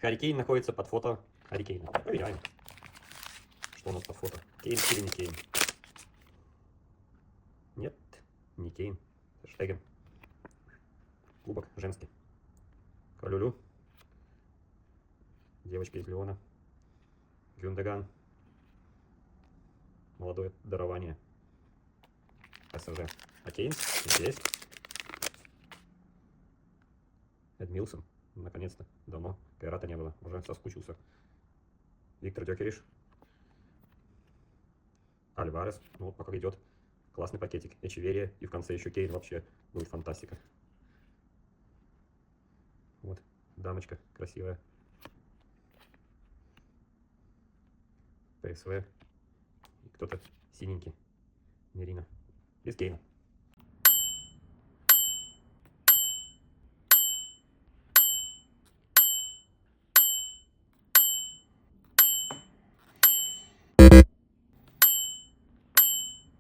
Харри Кейн находится под фото Харри Кейна. Проверяем, что у нас под фото. Кейн или не Кейн? Нет, не Кейн. Штеген. Кубок женский. Калюлю. Девочка из Леона. Гюндаган. Молодое дарование. СЖ. А Кейн здесь. Эдмилсон. Наконец-то. Давно Кайрата не было. Уже соскучился. Виктор Дёкериш. Альварес. Ну вот пока идет. Классный пакетик. Эчеверия. И в конце еще Кейн. Вообще будет фантастика. Вот. Дамочка красивая. ПСВ. И кто-то синенький. Мерина. Без Кейна.